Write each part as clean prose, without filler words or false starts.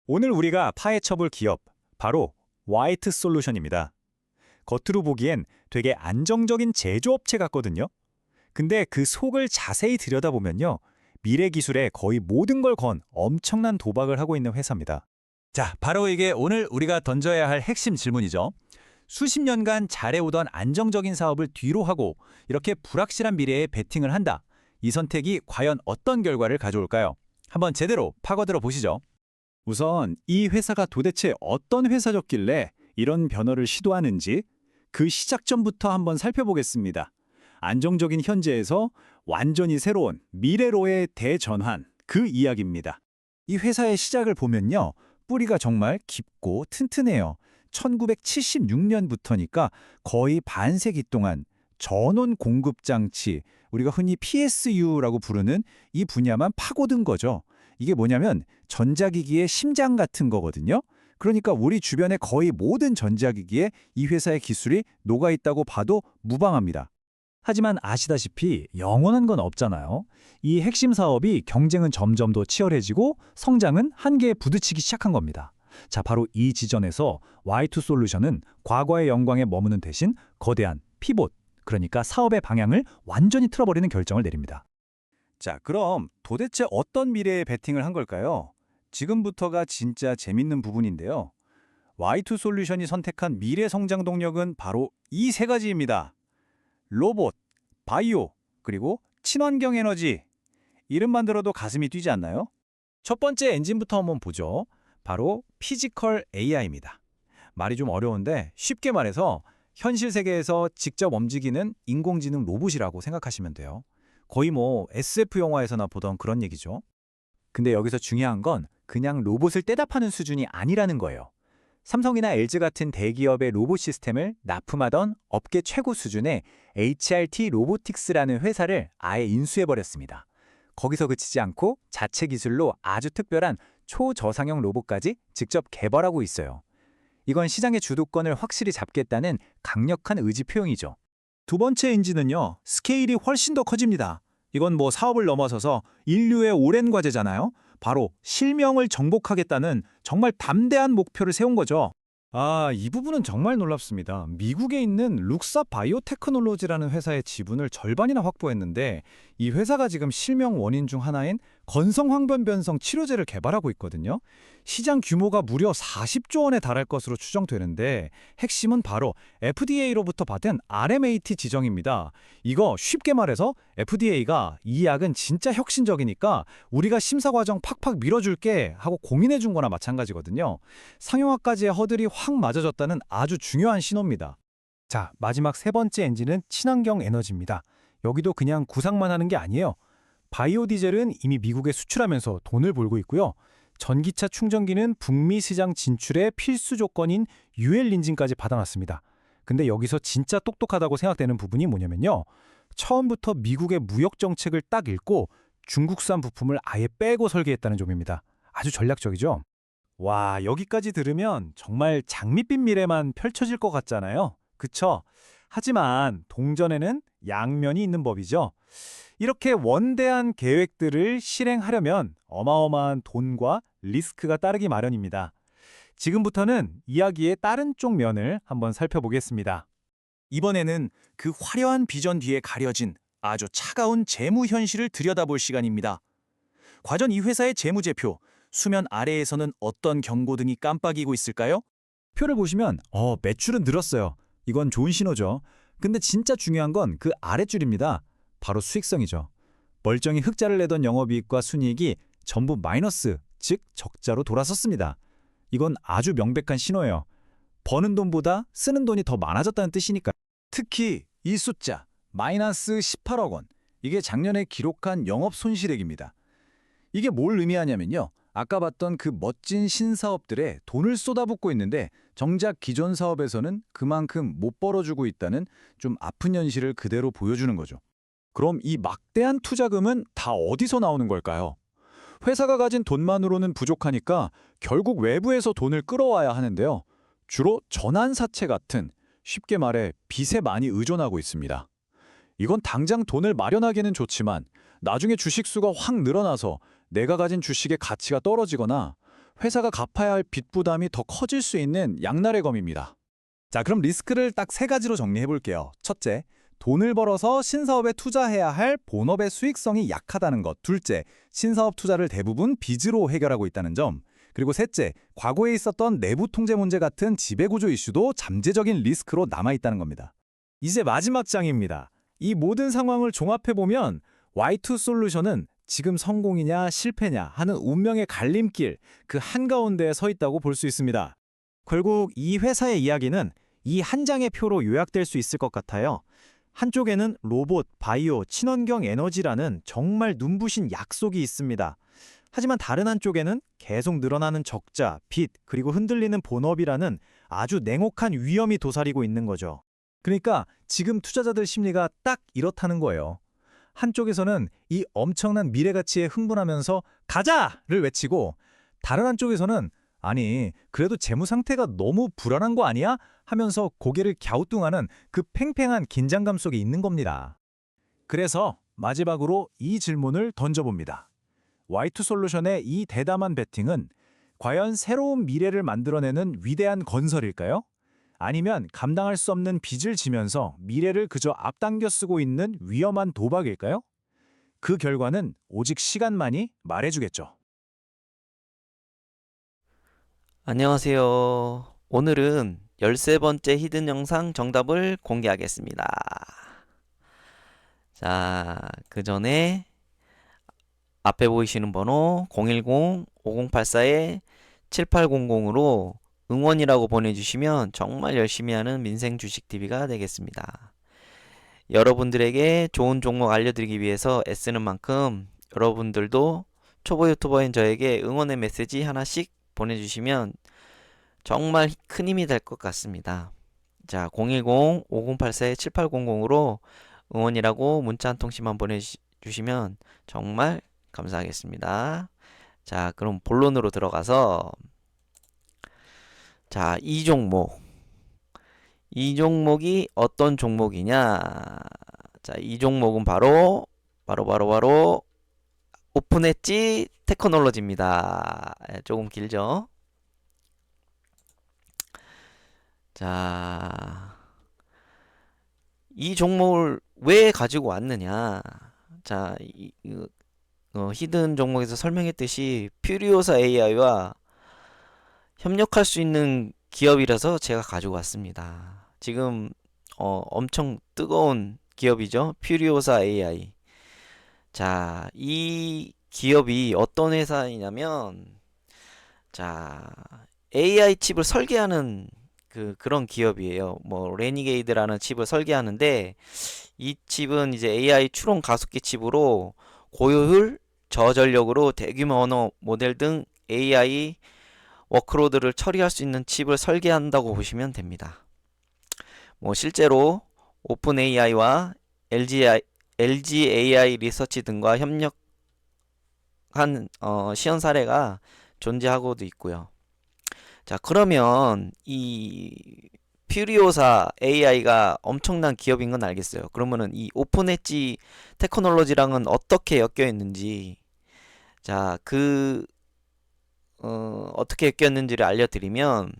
오늘 우리가 파헤쳐볼 기업, 바로 와이트 솔루션입니다. 겉으로 보기엔 되게 안정적인 제조업체 같거든요. 근데 그 속을 자세히 들여다보면요. 미래 기술에 거의 모든 걸 건 엄청난 도박을 하고 있는 회사입니다. 자, 바로 이게 오늘 우리가 던져야 할 핵심 질문이죠. 수십 년간 잘해오던 안정적인 사업을 뒤로 하고 이렇게 불확실한 미래에 베팅을 한다. 이 선택이 과연 어떤 결과를 가져올까요? 한번 제대로 파고들어 보시죠. 우선 이 회사가 도대체 어떤 회사였길래 이런 변화를 시도하는지 그 시작점부터 한번 살펴보겠습니다. 안정적인 현재에서 완전히 새로운 미래로의 대전환, 그 이야기입니다. 이 회사의 시작을 보면요. 뿌리가 정말 깊고 튼튼해요. 1976년부터니까 거의 반세기 동안 전원 공급 장치, 우리가 흔히 PSU라고 부르는 이 분야만 파고든 거죠. 이게 뭐냐면 전자기기의 심장 같은 거거든요. 그러니까 우리 주변의 거의 모든 전자기기에 이 회사의 기술이 녹아있다고 봐도 무방합니다. 하지만 아시다시피 영원한 건 없잖아요. 이 핵심 사업이 경쟁은 점점 더 치열해지고 성장은 한계에 부딪히기 시작한 겁니다. 자, 바로 이 지점에서 Y2 솔루션은 과거의 영광에 머무는 대신 거대한 피봇, 그러니까 사업의 방향을 완전히 틀어버리는 결정을 내립니다. 자, 그럼 도대체 어떤 미래에 베팅을 한 걸까요? 지금부터가 진짜 재밌는 부분인데요. Y2 솔루션이 선택한 미래 성장 동력은 바로 이 세 가지입니다. 로봇, 바이오, 그리고 친환경 에너지. 이름만 들어도 가슴이 뛰지 않나요? 첫 번째 엔진부터 한번 보죠. 바로 피지컬 AI입니다. 말이 좀 어려운데 쉽게 말해서 현실 세계에서 직접 움직이는 인공지능 로봇이라고 생각하시면 돼요. 거의 뭐 SF 영화에서나 보던 그런 얘기죠. 근데 여기서 중요한 건 그냥 로봇을 떼다 파는 수준이 아니라는 거예요. 삼성이나 LG 같은 대기업의 로봇 시스템을 납품하던 업계 최고 수준의 HRT 로보틱스라는 회사를 아예 인수해버렸습니다. 거기서 그치지 않고 자체 기술로 아주 특별한 초저상형 로봇까지 직접 개발하고 있어요. 이건 시장의 주도권을 확실히 잡겠다는 강력한 의지 표현이죠. 두 번째 엔진은요, 스케일이 훨씬 더 커집니다. 이건 뭐 사업을 넘어서서 인류의 오랜 과제잖아요. 바로 실명을 정복하겠다는 정말 담대한 목표를 세운 거죠. 이 부분은 정말 놀랍습니다. 미국에 있는 룩사 바이오테크놀로지라는 회사의 지분을 절반이나 확보했는데 이 회사가 지금 실명 원인 중 하나인 건성황변변성 치료제를 개발하고 있거든요. 시장 규모가 무려 40조 원에 달할 것으로 추정되는데 핵심은 바로 FDA로부터 받은 RMAT 지정입니다. 이거 쉽게 말해서 FDA가 이 약은 진짜 혁신적이니까 우리가 심사 과정 팍팍 밀어줄게 하고 공인해준 거나 마찬가지거든요. 상용화까지의 허들이 확 맞아졌다는 아주 중요한 신호입니다. 자, 마지막 세 번째 엔진은 친환경 에너지입니다. 여기도 그냥 구상만 하는 게 아니에요. 바이오 디젤은 이미 미국에 수출하면서 돈을 벌고 있고요. 전기차 충전기는 북미 시장 진출의 필수 조건인 UL 인증까지 받아놨습니다. 근데 여기서 진짜 똑똑하다고 생각되는 부분이 뭐냐면요. 처음부터 미국의 무역 정책을 딱 읽고 중국산 부품을 아예 빼고 설계했다는 점입니다. 아주 전략적이죠. 와, 여기까지 들으면 정말 장밋빛 미래만 펼쳐질 것 같잖아요. 그쵸? 하지만 동전에는 양면이 있는 법이죠. 이렇게 원대한 계획들을 실행하려면 어마어마한 돈과 리스크가 따르기 마련입니다. 지금부터는 이야기의 다른 쪽 면을 한번 살펴보겠습니다. 이번에는 그 화려한 비전 뒤에 가려진 아주 차가운 재무 현실을 들여다볼 시간입니다. 과연 이 회사의 재무제표, 수면 아래에서는 어떤 경고등이 깜빡이고 있을까요? 표를 보시면 매출은 늘었어요. 이건 좋은 신호죠. 근데 진짜 중요한 건 그 아랫줄입니다. 바로 수익성이죠. 멀쩡히 흑자를 내던 영업이익과 순이익이 전부 마이너스, 즉 적자로 돌아섰습니다. 이건 아주 명백한 신호예요. 버는 돈보다 쓰는 돈이 더 많아졌다는 뜻이니까. 특히 이 숫자, 마이너스 18억 원. 이게 작년에 기록한 영업 손실액입니다. 이게 뭘 의미하냐면요. 아까 봤던 그 멋진 신사업들에 돈을 쏟아붓고 있는데 정작 기존 사업에서는 그만큼 못 벌어주고 있다는 좀 아픈 현실을 그대로 보여주는 거죠. 그럼 이 막대한 투자금은 다 어디서 나오는 걸까요? 회사가 가진 돈만으로는 부족하니까 결국 외부에서 돈을 끌어와야 하는데요. 주로 전환사채 같은, 쉽게 말해 빚에 많이 의존하고 있습니다. 이건 당장 돈을 마련하기는 좋지만 나중에 주식 수가 확 늘어나서 내가 가진 주식의 가치가 떨어지거나 회사가 갚아야 할 빚 부담이 더 커질 수 있는 양날의 검입니다. 자, 그럼 리스크를 딱 세 가지로 정리해 볼게요. 첫째, 돈을 벌어서 신사업에 투자해야 할 본업의 수익성이 약하다는 것. 둘째, 신사업 투자를 대부분 빚으로 해결하고 있다는 점. 그리고 셋째, 과거에 있었던 내부 통제 문제 같은 지배구조 이슈도 잠재적인 리스크로 남아있다는 겁니다. 이제 마지막 장입니다. 이 모든 상황을 종합해보면 Y2 솔루션은 지금 성공이냐 실패냐 하는 운명의 갈림길 그 한가운데에 서 있다고 볼 수 있습니다. 결국 이 회사의 이야기는 이 한 장의 표로 요약될 수 있을 것 같아요. 한쪽에는 로봇, 바이오, 친환경 에너지라는 정말 눈부신 약속이 있습니다. 하지만 다른 한쪽에는 계속 늘어나는 적자, 빚, 그리고 흔들리는 본업이라는 아주 냉혹한 위험이 도사리고 있는 거죠. 그러니까 지금 투자자들 심리가 딱 이렇다는 거예요. 한쪽에서는 이 엄청난 미래 가치에 흥분하면서 가자를 외치고 다른 한쪽에서는 아니 그래도 재무 상태가 너무 불안한 거 아니야? 하면서 고개를 갸우뚱하는 그 팽팽한 긴장감 속에 있는 겁니다. 그래서 마지막으로 이 질문을 던져봅니다. Y2 솔루션의 이 대담한 베팅은 과연 새로운 미래를 만들어내는 위대한 건설일까요? 아니면 감당할 수 없는 빚을 지면서 미래를 그저 앞당겨 쓰고 있는 위험한 도박일까요? 그 결과는 오직 시간만이 말해주겠죠. 안녕하세요. 오늘은 13번째 히든 영상 정답을 공개하겠습니다. 자, 그 전에 앞에 보이시는 번호 010-5084-7800으로 응원이라고 보내주시면 정말 열심히 하는 민생 주식TV가 되겠습니다. 여러분들에게 좋은 종목 알려드리기 위해서 애쓰는 만큼 여러분들도 초보 유튜버인 저에게 응원의 메시지 하나씩 보내주시면 정말 큰 힘이 될 것 같습니다. 자, 010-5084-7800으로 응원이라고 문자 한 통씩만 보내주시면 정말 감사하겠습니다. 자, 그럼 본론으로 들어가서 자, 이 종목이 어떤 종목이냐? 자, 이 종목은 바로 오픈 엣지 테크놀로지입니다. 조금 길죠? 자, 이 종목을 왜 가지고 왔느냐? 자, 히든 종목에서 설명했듯이 퓨리오사 AI와 협력할 수 있는 기업이라서 제가 가지고 왔습니다. 지금 엄청 뜨거운 기업이죠. 퓨리오사 AI. 자, 이 기업이 어떤 회사이냐면 자, AI 칩을 설계하는 그런 기업이에요. 뭐 레니게이드라는 칩을 설계하는데 이 칩은 이제 AI 추론 가속기 칩으로 고효율, 저전력으로 대규모 언어 모델 등 AI 워크로드를 처리할 수 있는 칩을 설계한다고 보시면 됩니다. 뭐 실제로 오픈 AI와 LG AI 리서치 등과 협력한 시연 사례가 존재하고도 있고요. 자, 그러면 이 퓨리오사 AI가 엄청난 기업인 건 알겠어요. 그러면은 이 오픈 엣지 테크놀로지랑은 어떻게 엮여 있는지, 자, 어떻게 엮였는지를 알려드리면,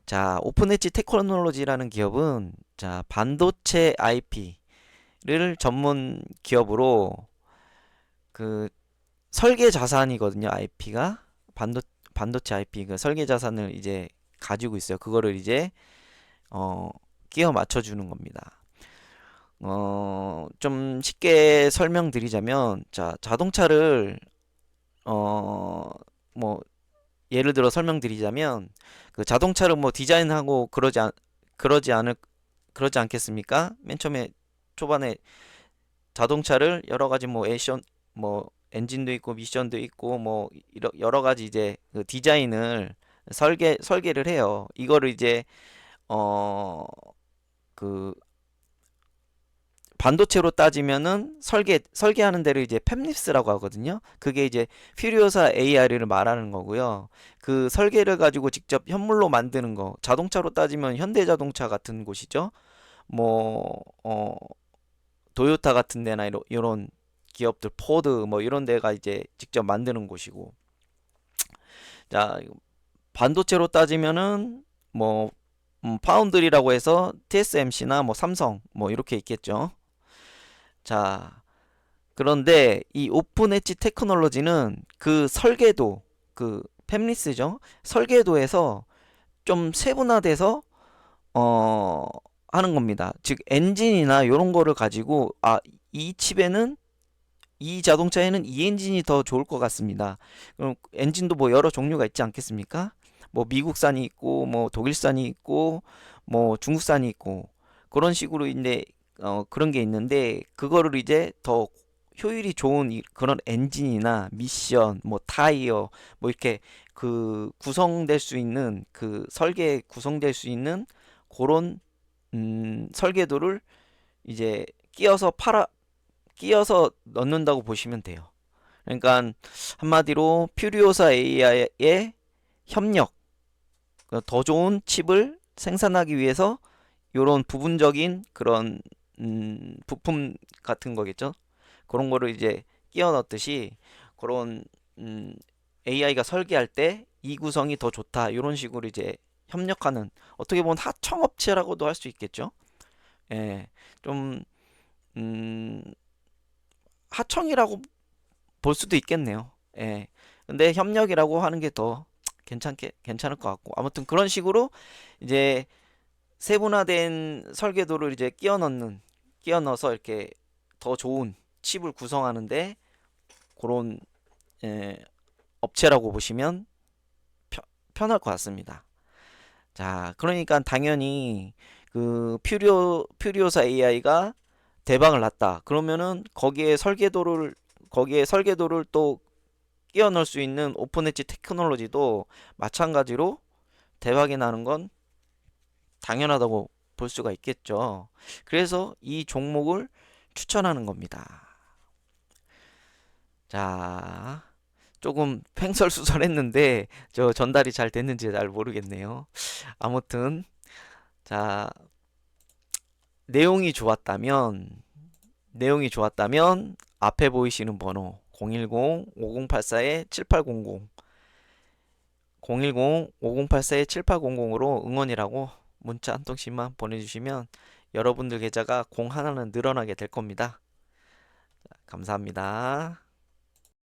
자, 오픈 엣지 테크놀로지라는 기업은 자, 반도체 IP를 전문 기업으로 설계 자산이거든요. IP가 반도체 IP 그 설계 자산을 이제 가지고 있어요. 그거를 이제 끼워 맞춰 주는 겁니다. 좀 쉽게 설명드리자면 자, 자동차를 뭐 예를 들어 설명드리자면 그 자동차를 뭐 디자인하고 그러지 않겠습니까? 맨 처음에 초반에 자동차를 여러 가지 뭐 엔진도 있고 미션도 있고 뭐 여러 가지 이제 그 디자인을 설계를 해요. 이거를 이제 그 반도체로 따지면은 설계하는 데를 이제 팹립스라고 하거든요. 그게 이제 퓨리오사 AI를 말하는 거고요. 그 설계를 가지고 직접 현물로 만드는 거. 자동차로 따지면 현대자동차 같은 곳이죠. 뭐 도요타 같은 데나 이런 기업들, 포드 뭐 이런 데가 이제 직접 만드는 곳이고. 자, 반도체로 따지면은 뭐 파운드리라고 해서 TSMC나 뭐 삼성 뭐 이렇게 있겠죠. 자, 그런데 이 오픈 엣지 테크놀로지는 그 설계도, 그 팹리스죠. 설계도에서 좀 세분화돼서 어 하는 겁니다. 즉 엔진이나 이런 거를 가지고 이 칩에는 이 자동차에는 이 엔진이 더 좋을 것 같습니다. 그럼 엔진도 뭐 여러 종류가 있지 않겠습니까? 뭐 미국산이 있고 뭐 독일산이 있고 뭐 중국산이 있고 그런 식으로 이제 그런 게 있는데 그거를 이제 더 효율이 좋은 그런 엔진이나 미션 뭐 타이어 뭐 이렇게 그 구성될 수 있는 그 설계 구성될 수 있는 그런 설계도를 이제 끼워서 넣는다고 보시면 돼요. 그러니까 한마디로 퓨리오사 AI의 협력, 더 좋은 칩을 생산하기 위해서 이런 부분적인 그런 부품 같은 거겠죠. 그런 거를 이제 끼워 넣듯이 그런 AI가 설계할 때 이 구성이 더 좋다 이런 식으로 이제 협력하는 어떻게 보면 하청업체라고도 할 수 있겠죠. 예, 좀 음, 하청이라고 볼 수도 있겠네요. 예. 근데 협력이라고 하는 게 더 괜찮을 것 같고 아무튼 그런 식으로 이제 세분화된 설계도를 이제 끼워 넣어서 이렇게 더 좋은 칩을 구성하는데 그런 예, 업체라고 보시면 편할 것 같습니다. 자, 그러니까 당연히 그 퓨리오사 AI가 대박을 났다. 그러면은 거기에 설계도를 또 끼워 넣을 수 있는 오픈 엣지 테크놀로지도 마찬가지로 대박이 나는 건 당연하다고 볼 수가 있겠죠. 그래서 이 종목을 추천하는 겁니다. 자, 조금 횡설수설했는데 저 전달이 잘 됐는지 잘 모르겠네요. 아무튼 자, 내용이 좋았다면 앞에 보이시는 번호 010-5084-7800 010-5084-7800으로 응원이라고 문자 한 통씩만 보내주시면 여러분들 계좌가 공 하나는 늘어나게 될 겁니다. 감사합니다.